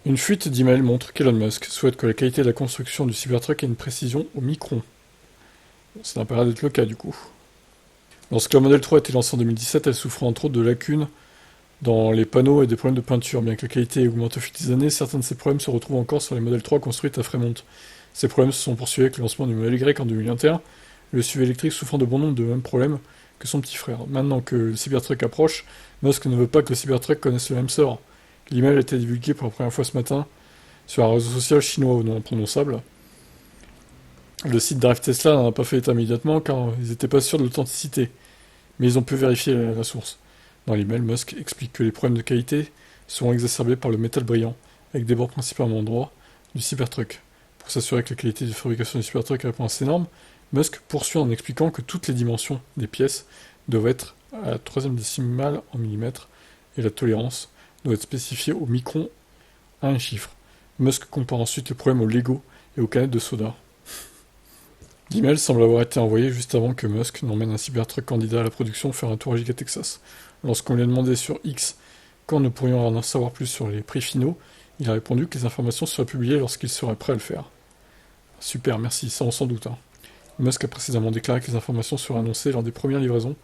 Une fuite d'emails montre qu'Elon Musk souhaite que la qualité de la construction du Cybertruck ait une précision au micron. Bon, ça n'a pas l'air d'être le cas du coup. Lorsque la Model 3 a été lancée en 2017, elle souffrait entre autres de lacunes dans les panneaux et des problèmes de peinture. Bien que la qualité ait augmenté au fil des années, certains de ces problèmes se retrouvent encore sur les Model 3 construites à Fremont. Ces problèmes se sont poursuivis avec le lancement du Model Y en 2021, le SUV électrique souffrant de bon nombre de mêmes problèmes que son petit frère. Maintenant que le Cybertruck approche, Musk ne veut pas que le Cybertruck connaisse le même sort. L'email a été divulgué pour la première fois ce matin sur un réseau social chinois au nom imprononçable. Le site d'Arrive Tesla n'en a pas fait état immédiatement car ils n'étaient pas sûrs de l'authenticité, mais ils ont pu vérifier la source. Dans l'email, Musk explique que les problèmes de qualité seront exacerbés par le métal brillant, avec des bords principalement droits, du Cybertruck. Pour s'assurer que la qualité de fabrication du Cybertruck répond à ces normes, Musk poursuit en expliquant que toutes les dimensions des pièces doivent être à la troisième décimale en millimètres et la tolérance doit être spécifiée au micron à un chiffre. Musk compare ensuite le problème aux Lego et aux canettes de soda. L'email semble avoir été envoyé juste avant que Musk n'emmène un Cybertruck candidat à la production faire un tour à Giga Texas. Lorsqu'on lui a demandé sur X quand nous pourrions en savoir plus sur les prix finaux, il a répondu que les informations seraient publiées lorsqu'il serait prêt à le faire. Super, merci, ça on s'en doute. Hein. Musk a précédemment déclaré que les informations seraient annoncées lors des premières livraisons,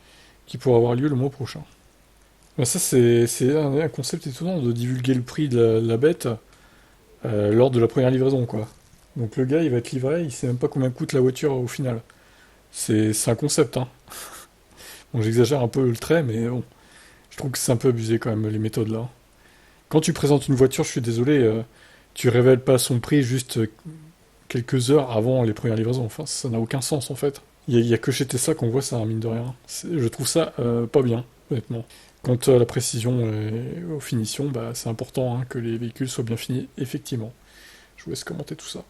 qui pourraient avoir lieu le mois prochain. Ben ça c'est un concept étonnant de divulguer le prix de la bête lors de la première livraison, quoi. Donc le gars il va être livré, il sait même pas combien coûte la voiture au final. C'est un concept, hein. Bon, j'exagère un peu le trait, mais bon, je trouve que c'est un peu abusé quand même, les méthodes là. Quand tu présentes une voiture, je suis désolé, tu révèles pas son prix juste quelques heures avant les premières livraisons. Enfin, ça n'a aucun sens en fait. Il y a que chez Tesla qu'on voit ça, hein, mine de rien. Je trouve ça pas bien, honnêtement. Quant à la précision et aux finitions, bah, c'est important hein, que les véhicules soient bien finis, effectivement. Je vous laisse commenter tout ça.